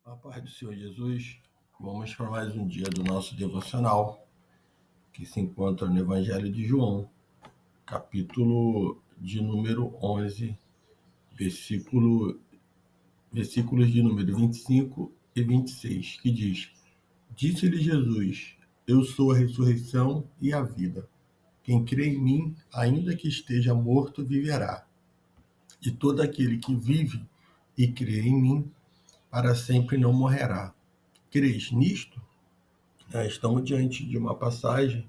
A paz do Senhor Jesus, vamos para mais um dia do nosso devocional, que se encontra no Evangelho de João, capítulo de número 11, versículos de número 25 e 26, que diz: Disse-lhe Jesus, eu sou a ressurreição e a vida. Quem crê em mim, ainda que esteja morto, viverá. E todo aquele que vive e crê em mim, para sempre não morrerá. Crês nisto? Estamos diante de uma passagem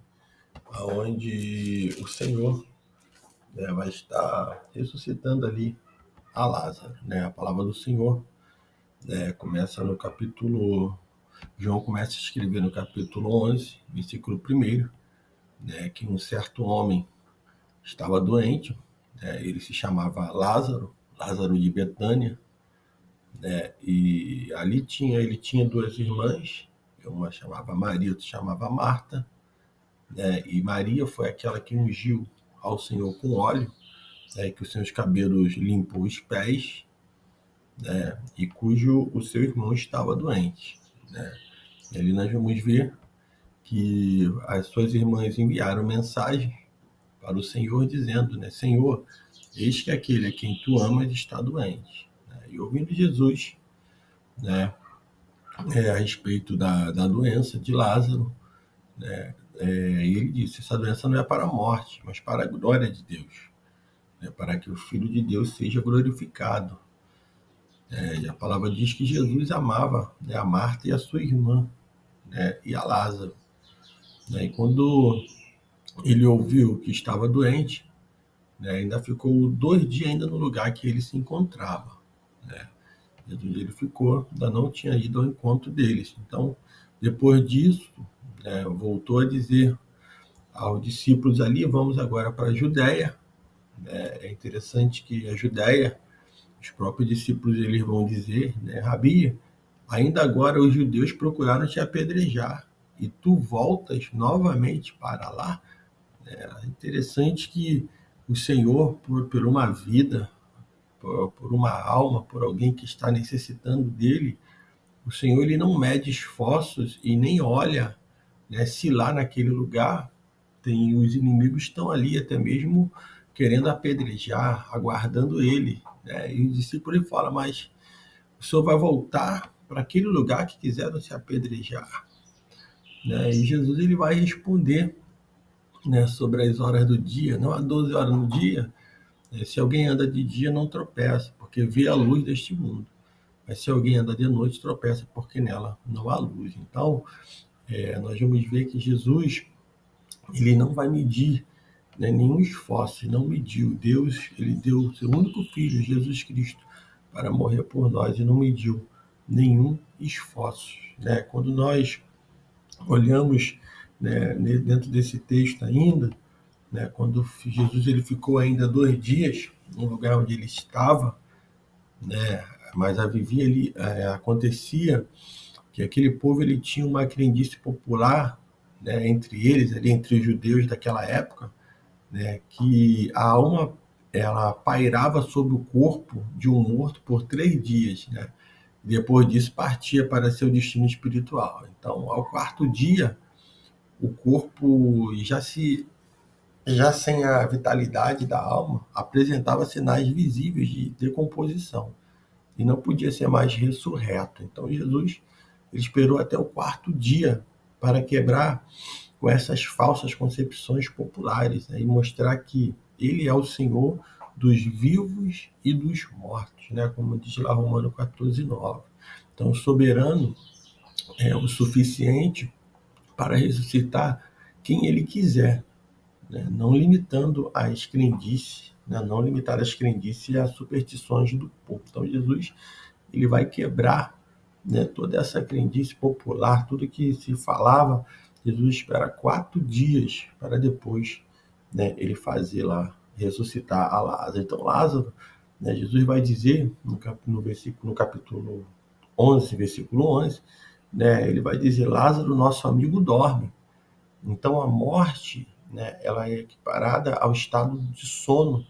onde o Senhor vai estar ressuscitando ali a Lázaro. A palavra do Senhor começa no capítulo... João começa a escrever no capítulo 11, versículo 1, que um certo homem estava doente, ele se chamava Lázaro, Lázaro de Betânia, e ali ele tinha duas irmãs, uma chamava Maria, outra chamava Marta, e Maria foi aquela que ungiu ao Senhor com óleo, que os seus cabelos limpou os pés, e cujo o seu irmão estava doente. E ali nós vamos ver que as suas irmãs enviaram mensagem para o Senhor dizendo, Senhor, eis que aquele a quem tu amas está doente. E ouvindo Jesus a respeito da doença de Lázaro, e ele disse, essa doença não é para a morte, mas para a glória de Deus, para que o Filho de Deus seja glorificado. E a palavra diz que Jesus amava a Marta e a sua irmã, e a Lázaro. E quando ele ouviu que estava doente, ainda ficou 2 dias ainda no lugar que ele se encontrava. Jesus ele ficou, ainda não tinha ido ao encontro deles. Então, depois disso, voltou a dizer aos discípulos ali, vamos agora para a Judéia. É interessante que a Judéia, os próprios discípulos eles vão dizer, Rabi, ainda agora os judeus procuraram te apedrejar e tu voltas novamente para lá. É interessante que o Senhor, por uma vida, por uma alma, por alguém que está necessitando dele, o Senhor ele não mede esforços e nem olha se lá naquele lugar tem os inimigos estão ali até mesmo querendo apedrejar, aguardando ele. E o discípulo ele fala, mas o Senhor vai voltar para aquele lugar que quiseram se apedrejar. E Jesus ele vai responder sobre as horas do dia. Não há 12 horas no dia. Se alguém anda de dia, não tropeça, porque vê a luz deste mundo. Mas se alguém anda de noite, tropeça, porque nela não há luz. Então, nós vamos ver que Jesus ele não vai medir nenhum esforço, não mediu. Deus ele deu o seu único Filho, Jesus Cristo, para morrer por nós e não mediu nenhum esforço. Quando nós olhamos dentro desse texto ainda, quando Jesus ele ficou ainda 2 dias no lugar onde ele estava, mas acontecia que aquele povo ele tinha uma crendice popular, entre eles, ali entre os judeus daquela época, que a alma ela pairava sobre o corpo de um morto por 3 dias, depois disso partia para seu destino espiritual. Então, ao 4º dia, o corpo já sem a vitalidade da alma, apresentava sinais visíveis de decomposição e não podia ser mais ressurreto. Então Jesus ele esperou até o 4º dia para quebrar com essas falsas concepções populares, e mostrar que ele é o Senhor dos vivos e dos mortos, como diz lá Romanos 14:9. Então, o soberano é o suficiente para ressuscitar quem ele quiser, não limitando as crendices, não limitar as crendices e as superstições do povo. Então, Jesus ele vai quebrar toda essa crendice popular, tudo que se falava. Jesus espera 4 dias para depois ele fazer lá, ressuscitar a Lázaro. Então, Lázaro, Jesus vai dizer no capítulo 11, versículo 11, ele vai dizer, Lázaro, nosso amigo, dorme. Então, a morte, ela é equiparada ao estado de sono,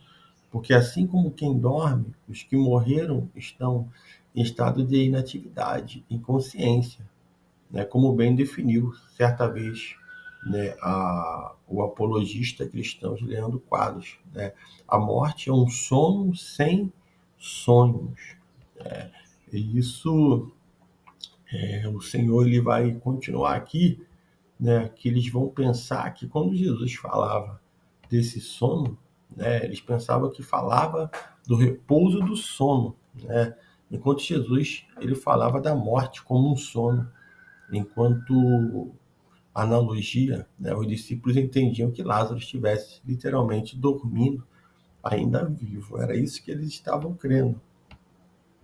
porque assim como quem dorme, os que morreram estão em estado de inatividade, inconsciência, né, como bem definiu certa vez, né, o apologista cristão Leandro Quadros, né? A morte é um sono sem sonhos. E isso, o Senhor ele vai continuar aqui, né, que eles vão pensar que quando Jesus falava desse sono, né, eles pensavam que falava do repouso do sono, né, enquanto Jesus ele falava da morte como um sono, enquanto analogia, né, os discípulos entendiam que Lázaro estivesse literalmente dormindo, ainda vivo. Era isso que eles estavam crendo.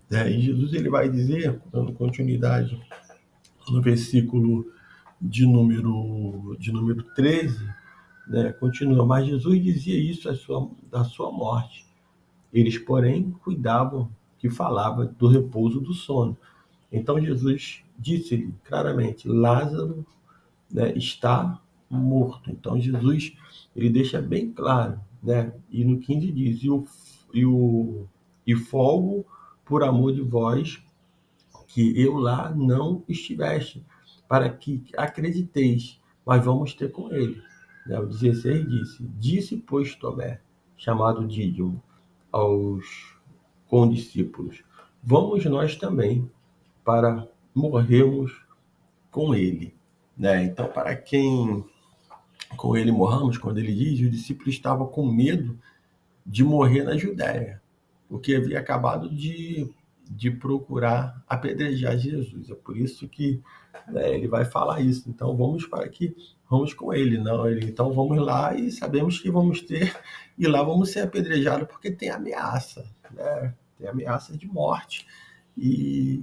Né? E Jesus ele vai dizer, dando continuidade no versículo de número 13, né, continua, mas Jesus dizia isso da sua morte. Eles, porém, cuidavam que falava do repouso do sono. Então Jesus disse-lhe claramente, Lázaro, né, está morto. Então Jesus ele deixa bem claro, né? E no 15 diz, e folgo por amor de vós que eu lá não estiveste, para que acrediteis, mas vamos ter com ele. Né? O 16 disse, pois, Tomé, chamado Dídimo, aos condiscípulos, vamos nós também para morrermos com ele. Né? Então, para quem com ele morramos, quando ele diz, os discípulos estavam com medo de morrer na Judéia, porque havia acabado de procurar apedrejar Jesus. É por isso que, né, ele vai falar isso. Então vamos com ele, não? Então vamos lá e sabemos que vamos ter e lá vamos ser apedrejados porque tem ameaça, né? Tem ameaça de morte.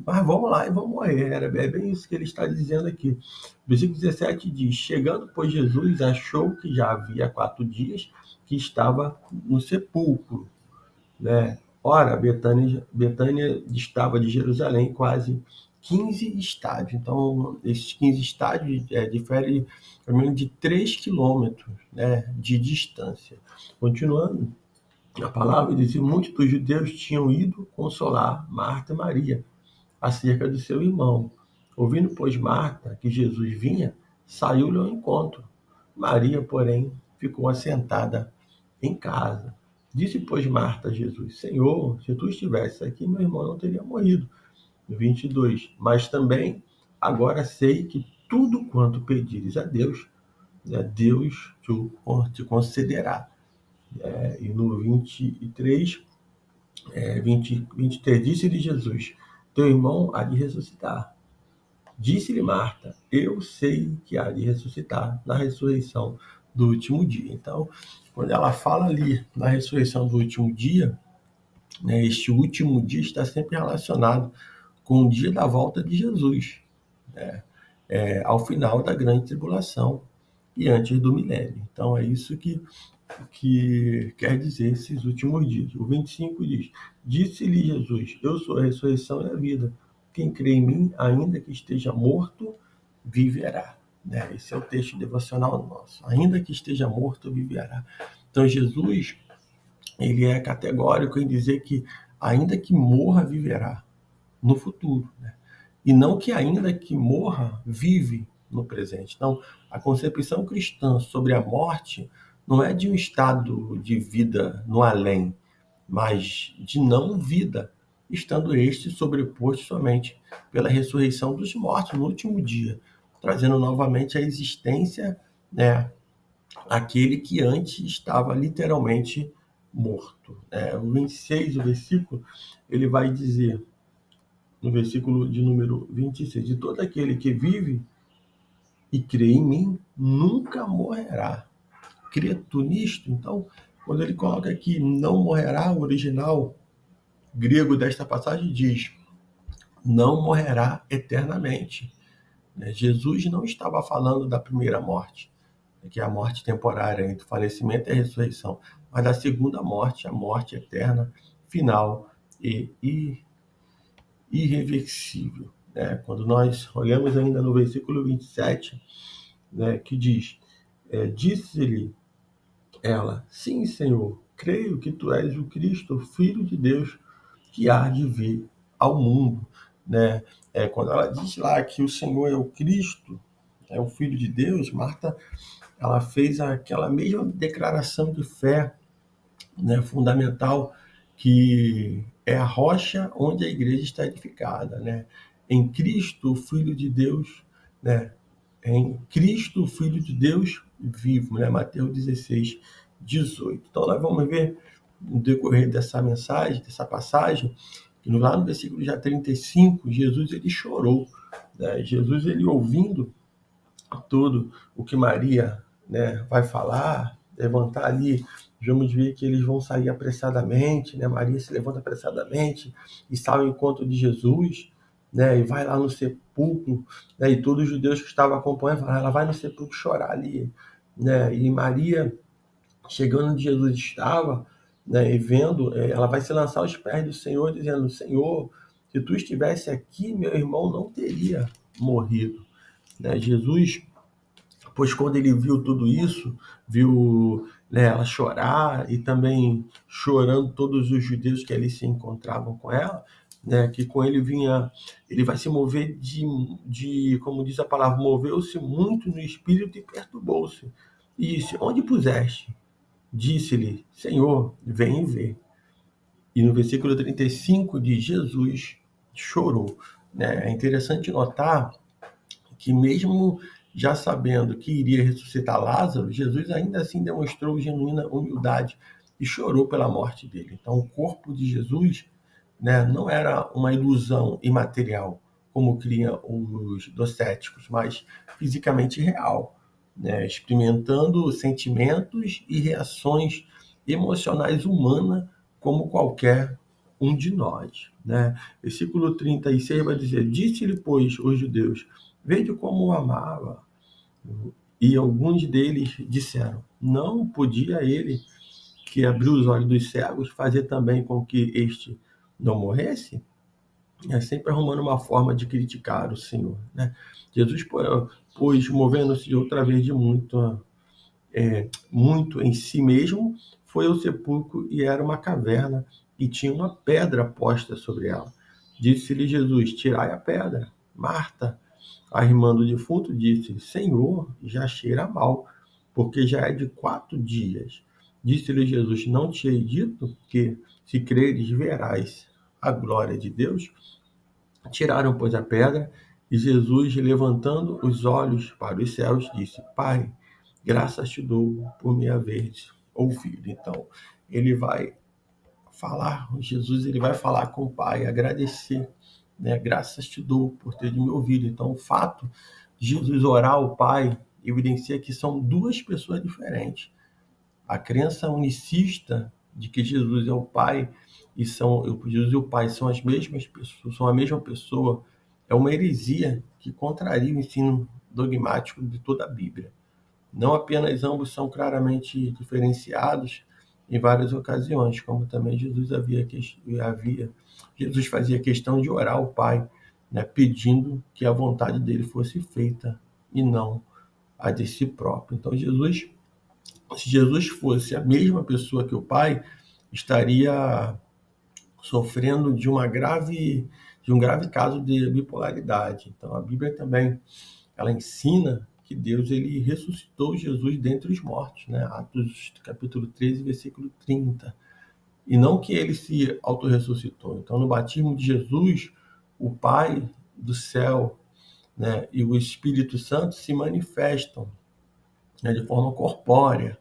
Mas vamos lá e vamos morrer. É bem isso que ele está dizendo aqui. Versículo 17 diz: Chegando, pois, Jesus achou que já havia 4 dias que estava no sepulcro, né? Ora, Betânia distava de Jerusalém quase 15 estádios. Então, esses 15 estádios diferem pelo menos de 3 quilômetros, né, de distância. Continuando, a palavra diz que muitos dos judeus tinham ido consolar Marta e Maria acerca do seu irmão. Ouvindo, pois, Marta que Jesus vinha, saiu-lhe ao encontro. Maria, porém, ficou assentada em casa. Disse, pois, Marta a Jesus: Senhor, se tu estivesse aqui, meu irmão não teria morrido. 22. Mas também agora sei que tudo quanto pedires a Deus, né, Deus te concederá. E no 23, 23, disse-lhe Jesus: Teu irmão há de ressuscitar. Disse-lhe Marta: Eu sei que há de ressuscitar na ressurreição do último dia. Então, quando ela fala ali na ressurreição do último dia, né, este último dia está sempre relacionado com o dia da volta de Jesus, né, ao final da grande tribulação e antes do milênio. Então, é isso que quer dizer esses últimos dias. O 25 diz: Disse-lhe Jesus: Eu sou a ressurreição e a vida. Quem crê em mim, ainda que esteja morto, viverá. Né? Esse é o texto devocional nosso. Ainda que esteja morto, viverá. Então, Jesus ele é categórico em dizer que, ainda que morra, viverá no futuro. Né? E não que, ainda que morra, vive no presente. Então, a concepção cristã sobre a morte não é de um estado de vida no além, mas de não vida, estando este sobreposto somente pela ressurreição dos mortos no último dia, trazendo novamente a existência, né, aquele que antes estava literalmente morto. O 26, o versículo, ele vai dizer, no versículo de número 26, de todo aquele que vive e crê em mim, nunca morrerá. Crê tu nisto? Então, quando ele coloca aqui, não morrerá, o original grego desta passagem diz, não morrerá eternamente. Jesus não estava falando da primeira morte, que é a morte temporária entre o falecimento e a ressurreição, mas da segunda morte, a morte eterna, final e irreversível. Quando nós olhamos ainda no versículo 27, né, que diz, disse-lhe ela: Sim, Senhor, creio que tu és o Cristo, o Filho de Deus, que há de vir ao mundo, né? Quando ela diz lá que o Senhor é o Cristo, é o Filho de Deus, Marta, ela fez aquela mesma declaração de fé, né, fundamental, que é a rocha onde a igreja está edificada, né? Em Cristo, o Filho de Deus, né? Em Cristo, o Filho de Deus vivo, né? Mateus 16, 18. Então, nós vamos ver no decorrer dessa mensagem, dessa passagem, que lá no versículo já 35, Jesus ele chorou, né? Jesus ele ouvindo tudo o que Maria, né, vai falar, levantar ali, vamos ver que eles vão sair apressadamente, né? Maria se levanta apressadamente e sai ao encontro de Jesus, né? E vai lá no sepulcro, né? E todos os judeus que estavam acompanhando falam, ela vai no sepulcro chorar ali, né? E Maria, chegando onde Jesus estava, né, e vendo, ela vai se lançar aos pés do Senhor, dizendo, Senhor, se tu estivesse aqui, meu irmão não teria morrido, né? Jesus, pois quando ele viu tudo isso, viu, né, ela chorar e também chorando todos os judeus que ali se encontravam com ela, né, que com ele vinha, ele vai se mover como diz a palavra, moveu-se muito no espírito e perturbou-se. E disse, onde puseste? Disse-lhe, Senhor, vem e vê. E no versículo 35 diz, Jesus chorou. Né? É interessante notar que mesmo já sabendo que iria ressuscitar Lázaro, Jesus ainda assim demonstrou genuína humildade e chorou pela morte dele. Então, o corpo de Jesus, né, não era uma ilusão imaterial, como criam os docéticos, mas fisicamente real, né, experimentando sentimentos e reações emocionais humanas como qualquer um de nós. Né? Versículo 36 vai dizer, disse-lhe, pois, os judeus, vede como o amava. E alguns deles disseram, não podia ele, que abriu os olhos dos cegos, fazer também com que este não morresse? É sempre arrumando uma forma de criticar o Senhor. Né? Jesus, pois, movendo-se outra vez de muito em si mesmo, foi ao sepulcro e era uma caverna e tinha uma pedra posta sobre ela. Disse-lhe Jesus, tirai a pedra. Marta, a irmã do defunto, disse, Senhor, já cheira mal, porque já é de 4 dias. Disse-lhe Jesus, não te hei dito que, se creres, verás a glória de Deus? Tiraram, pois, a pedra, e Jesus, levantando os olhos para os céus, disse, Pai, graças te dou por me haveres ouvido. Então, ele vai falar, Jesus ele vai falar com o Pai, agradecer, né? Graças te dou por ter me ouvido. Então, o fato de Jesus orar ao Pai evidencia que são duas pessoas diferentes. A crença unicista de que Jesus é o Pai e Jesus e o Pai são as mesmas pessoas, são a mesma pessoa, é uma heresia que contraria o ensino dogmático de toda a Bíblia. Não apenas ambos são claramente diferenciados em várias ocasiões, como também Jesus fazia questão de orar ao Pai, né, pedindo que a vontade dele fosse feita e não a de si próprio. Então se Jesus fosse a mesma pessoa que o Pai, estaria sofrendo de um grave caso de bipolaridade. Então a Bíblia também ela ensina que Deus ele ressuscitou Jesus dentre os mortos, né? Atos capítulo 13, versículo 30. E não que ele se autorressuscitou. Então, no batismo de Jesus, o Pai do céu, né, e o Espírito Santo se manifestam, né, de forma corpórea.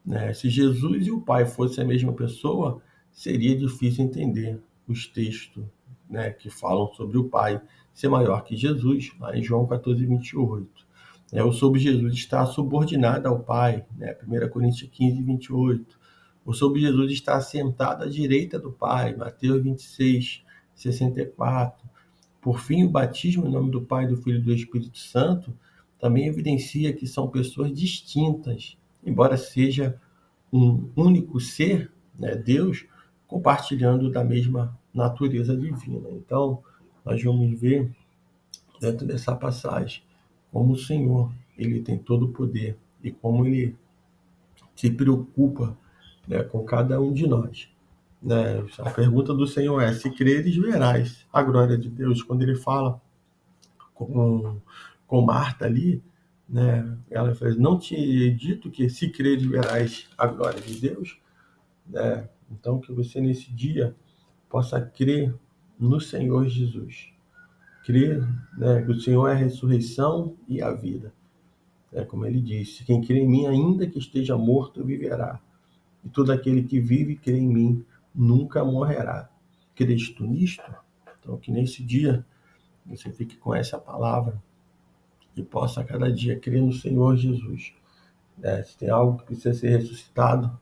Né? Se Jesus e o Pai fossem a mesma pessoa, seria difícil entender os textos, né, que falam sobre o Pai ser maior que Jesus, lá em João 14, 28. O sobre Jesus está subordinado ao Pai, né, 1 Coríntios 15, 28. O sobre Jesus está sentado à direita do Pai, Mateus 26, 64. Por fim, o batismo em nome do Pai, do Filho e do Espírito Santo também evidencia que são pessoas distintas, embora seja um único ser, né, Deus, compartilhando da mesma natureza divina. Então, nós vamos ver dentro dessa passagem como o Senhor ele tem todo o poder e como ele se preocupa, né, com cada um de nós. né? A pergunta do Senhor é: se creres, verás a glória de Deus. Quando ele fala com, com Marta ali, né? Ela fez: não te he dito que se creres, verás a glória de Deus, né? Então, que você nesse dia possa crer no Senhor Jesus. Crer, né, que o Senhor é a ressurreição e a vida. É como ele disse: quem crê em mim, ainda que esteja morto, viverá. E todo aquele que vive e crê em mim nunca morrerá. Crês tu nisto? Então, que nesse dia você fique com essa palavra e possa a cada dia crer no Senhor Jesus. Se tem algo que precisa ser ressuscitado,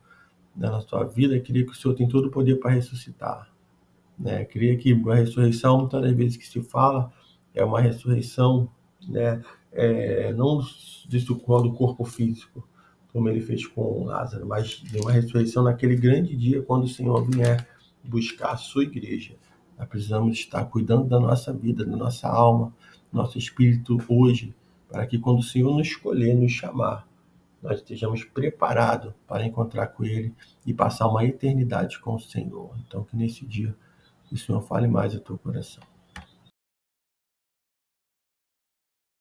né, na sua vida, creia que o Senhor tem todo o poder para ressuscitar. Creia que a ressurreição, muitas das vezes que se fala, é uma ressurreição, né, não do corpo físico, como ele fez com Lázaro, mas de uma ressurreição naquele grande dia, quando o Senhor vier buscar a sua igreja. Nós precisamos estar cuidando da nossa vida, da nossa alma, nosso espírito hoje, para que quando o Senhor nos escolher, nos chamar, nós estejamos preparados para encontrar com Ele e passar uma eternidade com o Senhor. Então, que nesse dia o Senhor fale mais ao teu coração.